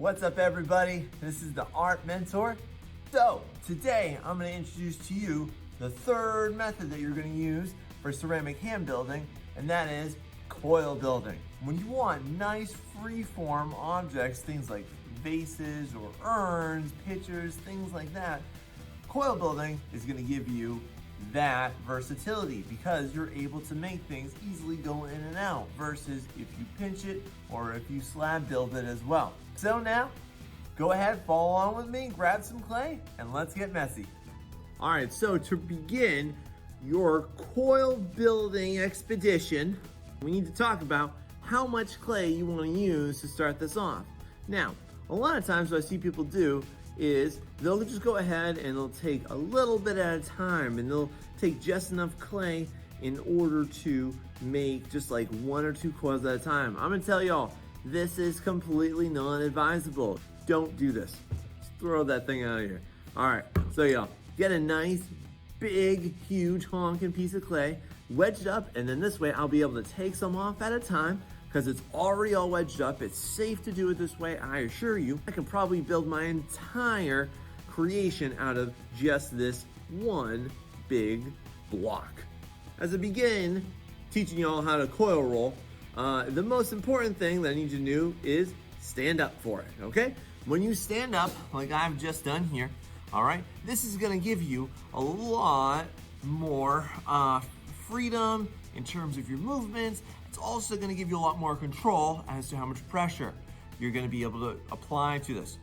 What's up, everybody? This is the Art Mentor. So today I'm going to introduce to you the third method that you're going to use for ceramic hand building, and that is coil building. When you want nice free-form objects, things like vases or urns, pitchers, things like that, coil building is going to give you that versatility because you're able to make things easily go in and out versus if you pinch it or if you slab build it as well. So now, go ahead, follow along with me, grab some clay, and let's get messy. All right, so to begin your coil building expedition, we need to talk about how much clay you want to use to start this off. Now, a lot of times what I see people do is they'll just go ahead and they'll take a little bit at a time and they'll take just enough clay in order to make just like one or two coils at a time. I'm gonna tell y'all, this is completely non-advisable. Don't do this. Just throw that thing out of here. All right, so y'all, get a nice, big, huge honking piece of clay, wedge it up, and then this way I'll be able to take some off at a time because it's already all wedged up. It's safe to do it this way, I assure you. I can probably build my entire creation out of just this one big block. As I begin teaching y'all how to coil roll, the most important thing that I need you to do is stand up for it, okay? When you stand up, like I've just done here, all right, this is gonna give you a lot more freedom in terms of your movements. It's also gonna give you a lot more control as to how much pressure you're gonna be able to apply to this.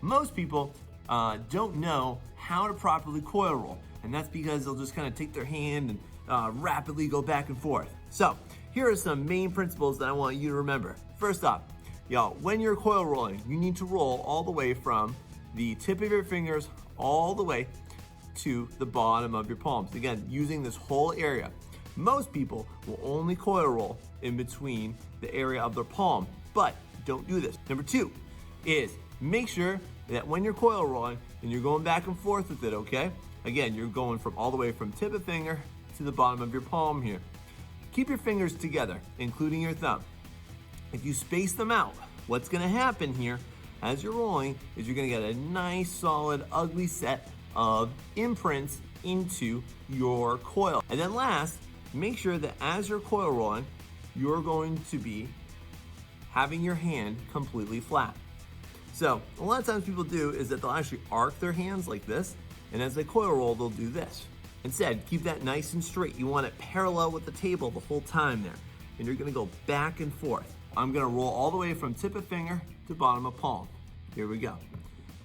Most people don't know how to properly coil roll, and that's because they'll just kind of take their hand and rapidly go back and forth. So here are some main principles that I want you to remember. First off, y'all, when you're coil rolling, you need to roll all the way from the tip of your fingers all the way to the bottom of your palms. Again, using this whole area. Most people will only coil roll in between the area of their palm, but don't do this. Number two is make sure that when you're coil rolling and you're going back and forth with it, okay? Again, you're going from all the way from tip of finger to the bottom of your palm here. Keep your fingers together, including your thumb. If you space them out, what's gonna happen here as you're rolling is you're gonna get a nice, solid, ugly set of imprints into your coil. And then last, make sure that as you're coil rolling, you're going to be having your hand completely flat. So a lot of times people do is that they'll actually arc their hands like this, and as they coil roll, they'll do this. Instead, keep that nice and straight. You want it parallel with the table the whole time there. And you're gonna go back and forth. I'm gonna roll all the way from tip of finger to bottom of palm. Here we go.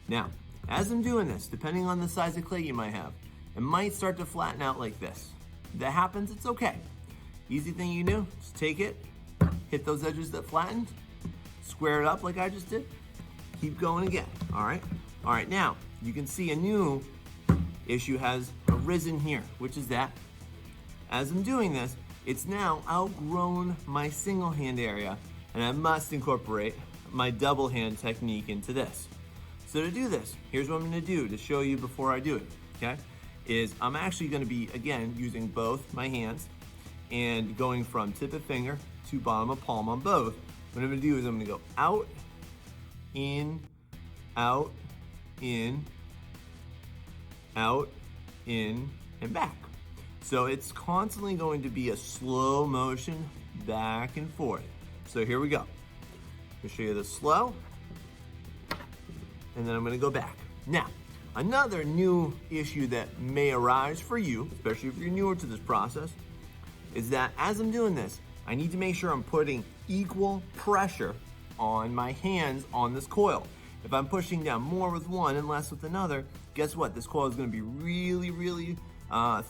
Now, as I'm doing this, depending on the size of clay you might have, it might start to flatten out like this. If that happens, it's okay. Easy thing you do, just take it, hit those edges that flattened, square it up like I just did, keep going again, all right? All right, now, you can see a new issue has arisen here, which is that as I'm doing this, it's now outgrown my single hand area, and I must incorporate my double hand technique into this. So to do this, here's what I'm gonna do to show you before I do it, okay? Is I'm actually gonna be, again, using both my hands and going from tip of finger to bottom of palm on both. What I'm gonna do is I'm gonna go out, in, out, in, out, in, and back. So it's constantly going to be a slow motion back and forth. So here we go. I'll show you the slow, and then I'm gonna go back. Now, another new issue that may arise for you, especially if you're newer to this process, is that as I'm doing this, I need to make sure I'm putting equal pressure on my hands on this coil. If I'm pushing down more with one and less with another, guess what? This coil is gonna be really, really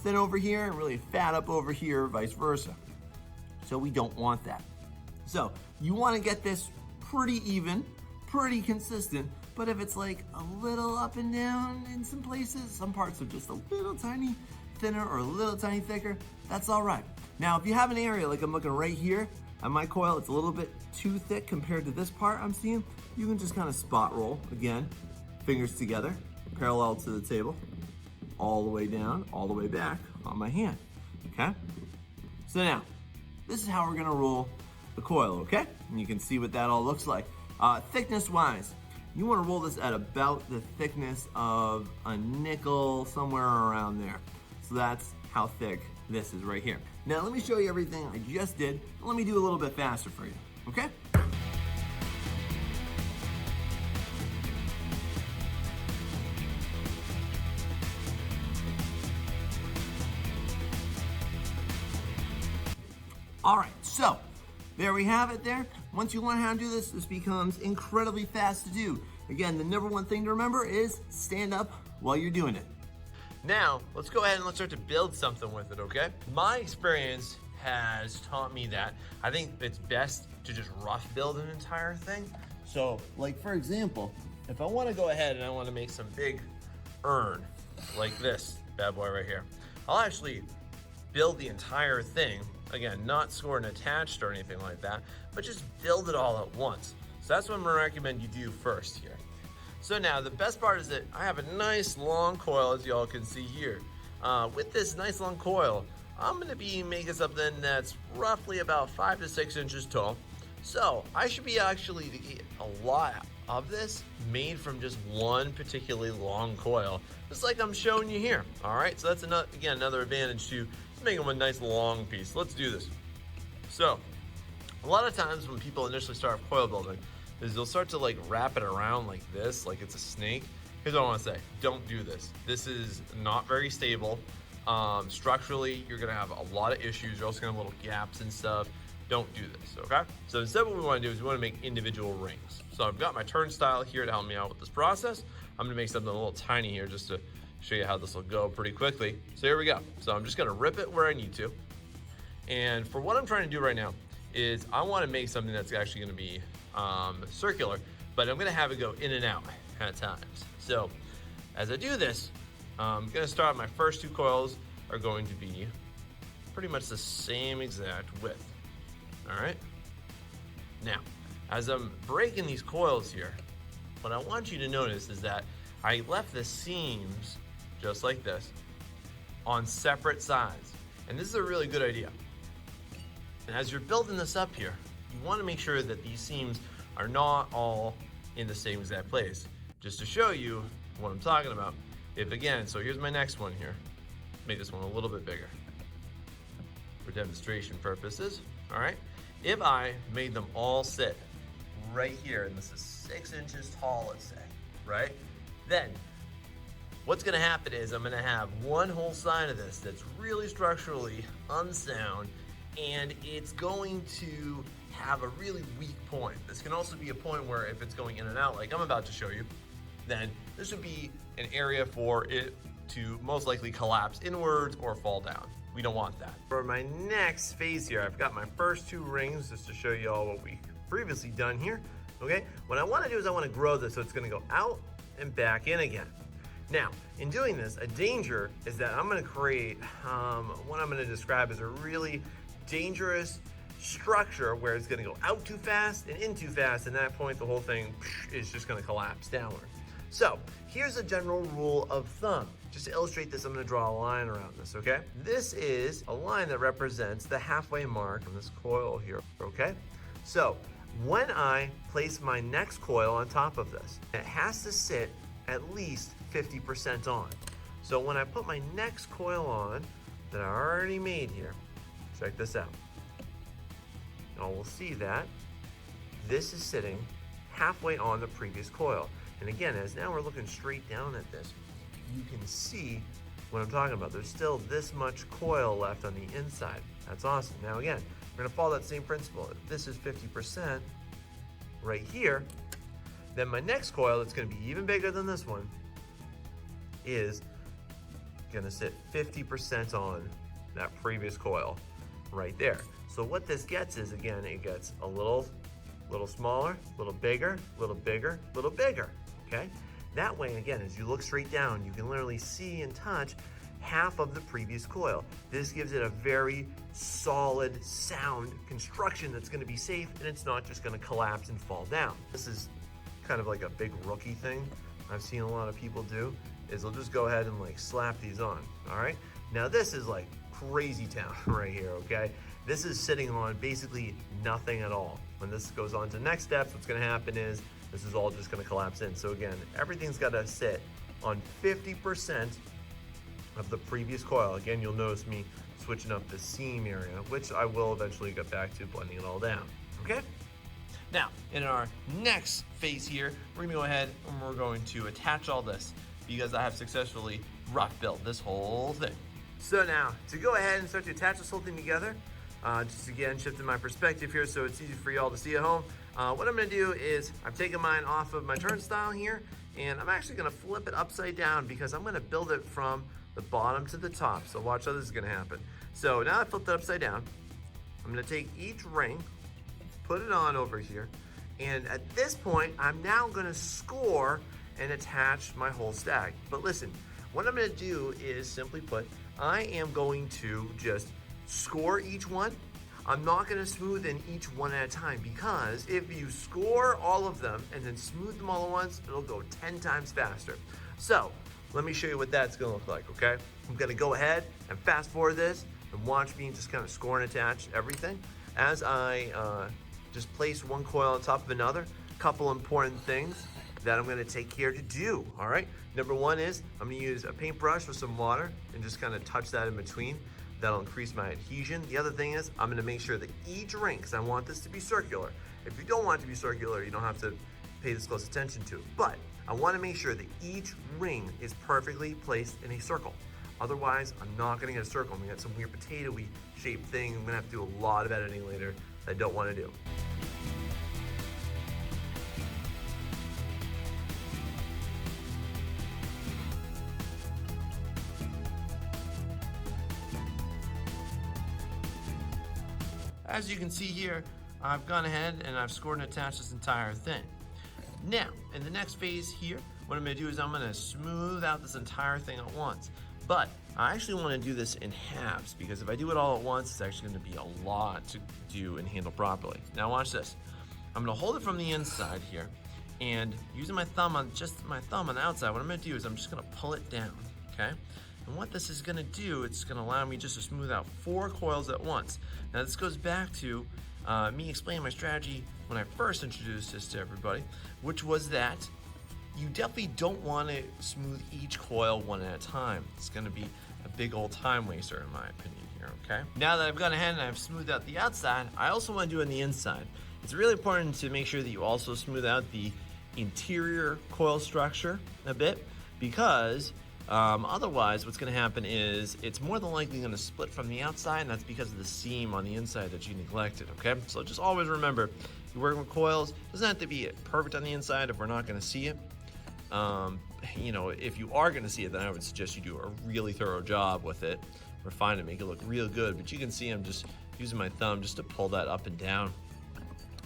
thin over here and really fat up over here, vice versa. So we don't want that. So you wanna get this pretty even, pretty consistent, but if it's like a little up and down in some places, some parts are just a little tiny thinner or a little tiny thicker, that's all right. Now, if you have an area like I'm looking right here, at my coil, it's a little bit too thick compared to this part I'm seeing, you can just kind of spot roll, again, fingers together, parallel to the table, all the way down, all the way back on my hand, okay? So now, this is how we're gonna roll the coil, okay? And you can see what that all looks like. Thickness-wise, You want to roll this at about the thickness of a nickel, somewhere around there. So that's how thick this is right here. Now let me show you everything I just did. Let me do a little bit faster for you, okay? All right, so there we have it there. Once you learn how to do this, this becomes incredibly fast to do. Again, the number one thing to remember is stand up while you're doing it. Now, let's go ahead and let's start to build something with it, okay? My experience has taught me that I think it's best to just rough build an entire thing. So, like for example, if I wanna go ahead and I wanna make some big urn, like this bad boy right here, I'll actually build the entire thing. Again, not scored and attached or anything like that, but just build it all at once. So that's what I'm gonna recommend you do first here. So now the best part is that I have a nice long coil, as y'all can see here. With this nice long coil, I'm gonna be making something that's roughly about 5 to 6 inches tall. So I should be actually to get a lot of this made from just one particularly long coil, just like I'm showing you here. All right, so that's another advantage to making one nice long piece. Let's do this. So a lot of times when people initially start coil building is they'll start to like wrap it around like this, like it's a snake. Here's what I want to say: don't do this. This is not very stable. Structurally, you're gonna have a lot of issues. You're also gonna have little gaps and stuff. Don't do this, okay? So instead what we wanna do is we wanna make individual rings. So I've got my turnstile here to help me out with this process. I'm gonna make something a little tiny here just to show you how this will go pretty quickly. So here we go. So I'm just gonna rip it where I need to. And for what I'm trying to do right now is I wanna make something that's actually gonna be circular, but I'm gonna have it go in and out at times. So as I do this, I'm gonna start, my first two coils are going to be pretty much the same exact width. All right. Now, as I'm breaking these coils here, what I want you to notice is that I left the seams just like this on separate sides. And this is a really good idea. And as you're building this up here, you want to make sure that these seams are not all in the same exact place. Just to show you what I'm talking about. If again, so here's my next one here. Make this one a little bit bigger for demonstration purposes. All right. If I made them all sit right here, and this is 6 inches tall, let's say, right? Then what's gonna happen is I'm gonna have one whole side of this that's really structurally unsound, and it's going to have a really weak point. This can also be a point where if it's going in and out, like I'm about to show you, then this would be an area for it to most likely collapse inwards or fall down. We don't want that. For my next phase here, I've got my first two rings just to show you all what we previously done here, okay? What I wanna do is I wanna grow this so it's gonna go out and back in again. Now, in doing this, a danger is that I'm gonna create what I'm gonna describe as a really dangerous structure where it's gonna go out too fast and in too fast, and at that point the whole thing is just gonna collapse downward. So here's a general rule of thumb. Just to illustrate this, I'm gonna draw a line around this, okay? This is a line that represents the halfway mark on this coil here, okay? So when I place my next coil on top of this, it has to sit at least 50% on. So when I put my next coil on that I already made here, check this out. Now we'll see that this is sitting halfway on the previous coil. And again, as now we're looking straight down at this, you can see what I'm talking about. There's still this much coil left on the inside. That's awesome. Now again, we're gonna follow that same principle. If this is 50% right here, then my next coil, that's gonna be even bigger than this one, is gonna sit 50% on that previous coil right there. So what this gets is, again, it gets a little smaller, a little bigger, a little bigger, a little bigger, okay? That way, again, as you look straight down, you can literally see and touch half of the previous coil. This gives it a very solid, sound construction that's gonna be safe, and it's not just gonna collapse and fall down. This is kind of like a big rookie thing I've seen a lot of people do, is they'll just go ahead and like slap these on, all right? Now this is like crazy town right here, okay? This is sitting on basically nothing at all. When this goes on to next steps, what's gonna happen is this is all just gonna collapse in. So again, everything's gotta sit on 50% of the previous coil. Again, you'll notice me switching up the seam area, which I will eventually get back to blending it all down, okay? Now, in our next phase here, we're gonna go ahead and we're going to attach all this because I have successfully rough built this whole thing. So now, to go ahead and start to attach this whole thing together, just again, shifting my perspective here so it's easy for y'all to see at home. What I'm gonna do is, I've taken mine off of my turnstile here, and I'm actually gonna flip it upside down because I'm gonna build it from the bottom to the top. So watch how this is gonna happen. So now I flipped it upside down. I'm gonna take each ring, put it on over here, and at this point, I'm now gonna score and attach my whole stack. But listen, what I'm gonna do is, simply put, I am going to just score each one. I'm not gonna smooth in each one at a time, because if you score all of them and then smooth them all at once, it'll go 10 times faster. So let me show you what that's gonna look like, okay? I'm gonna go ahead and fast forward this and watch me just kind of score and attach everything. As I just place one coil on top of another, couple important things that I'm gonna take care to do, all right? Number one is, I'm gonna use a paintbrush with some water and just kind of touch that in between. That'll increase my adhesion. The other thing is, I'm gonna make sure that each ring, because I want this to be circular. If you don't want it to be circular, you don't have to pay this close attention to it. But I wanna make sure that each ring is perfectly placed in a circle. Otherwise, I'm not gonna get a circle. I'm gonna get some weird potato-y shaped thing. I'm gonna have to do a lot of editing later that I don't wanna do. As you can see here, I've gone ahead and I've scored and attached this entire thing. Now, in the next phase here, what I'm gonna do is I'm gonna smooth out this entire thing at once. But I actually wanna do this in halves, because if I do it all at once, it's actually gonna be a lot to do and handle properly. Now watch this. I'm gonna hold it from the inside here, and using my thumb on the outside, what I'm gonna do is I'm just gonna pull it down, okay? And what this is gonna do, it's gonna allow me just to smooth out 4 coils at once. Now this goes back to me explaining my strategy when I first introduced this to everybody, which was that you definitely don't wanna smooth each coil one at a time. It's gonna be a big old time waster in my opinion here, okay? Now that I've gone ahead and I've smoothed out the outside, I also wanna do it on the inside. It's really important to make sure that you also smooth out the interior coil structure a bit, because otherwise, what's gonna happen is it's more than likely gonna split from the outside, and that's because of the seam on the inside that you neglected, okay? So just always remember, you're working with coils, it doesn't have to be perfect on the inside if we're not gonna see it. You know, if you are gonna see it, then I would suggest you do a really thorough job with it. Refine it, make it look real good, but you can see I'm just using my thumb just to pull that up and down.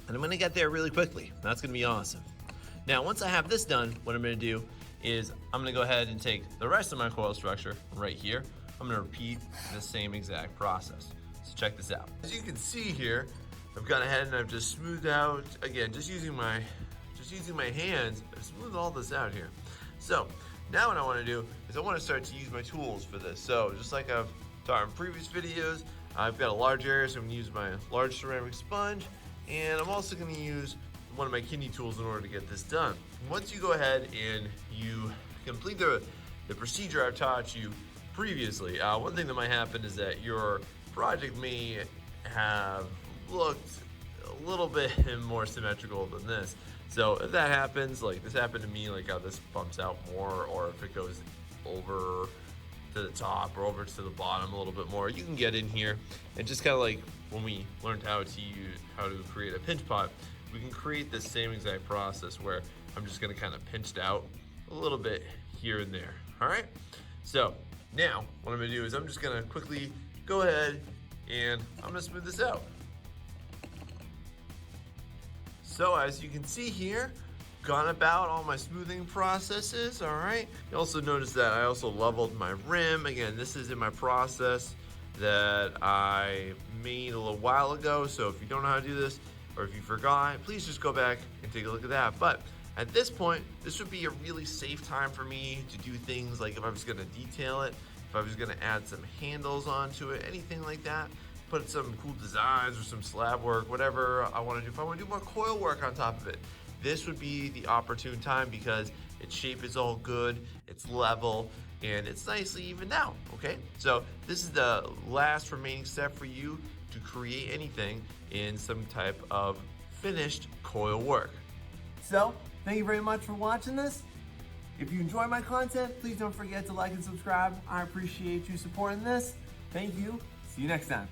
And I'm gonna get there really quickly. That's gonna be awesome. Now, once I have this done, what I'm gonna do is I'm gonna go ahead and take the rest of my coil structure right here. I'm gonna repeat the same exact process. So check this out. As you can see here, I've gone ahead and I've just smoothed out, again, just using my hands, I've smoothed all this out here. So now what I wanna do is I wanna start to use my tools for this. So just like I've taught in previous videos, I've got a large area, so I'm gonna use my large ceramic sponge, and I'm also gonna use one of my kidney tools in order to get this done. Once you go ahead and you complete the procedure I've taught you previously, one thing that might happen is that your project may have looked a little bit more symmetrical than this. So if that happens, like this happened to me, like how this bumps out more, or if it goes over to the top or over to the bottom a little bit more, you can get in here and just kind of like when we learned how to create a pinch pot, we can create the same exact process where I'm just gonna kind of pinch it out a little bit here and there, all right? So now what I'm gonna do is I'm just gonna quickly go ahead and I'm gonna smooth this out. So as you can see here, gone about all my smoothing processes, all right? You also notice that I also leveled my rim. Again, this is in my process that I made a little while ago, so if you don't know how to do this, or if you forgot, please just go back and take a look at that. But at this point, this would be a really safe time for me to do things like if I was gonna detail it, if I was gonna add some handles onto it, anything like that, put some cool designs or some slab work, whatever I wanna do. If I wanna do more coil work on top of it, this would be the opportune time because its shape is all good, it's level, and it's nicely evened out, okay? So this is the last remaining step for you to create anything in some type of finished coil work. So, thank you very much for watching this. If you enjoy my content, please don't forget to like and subscribe. I appreciate you supporting this. Thank you. See you next time.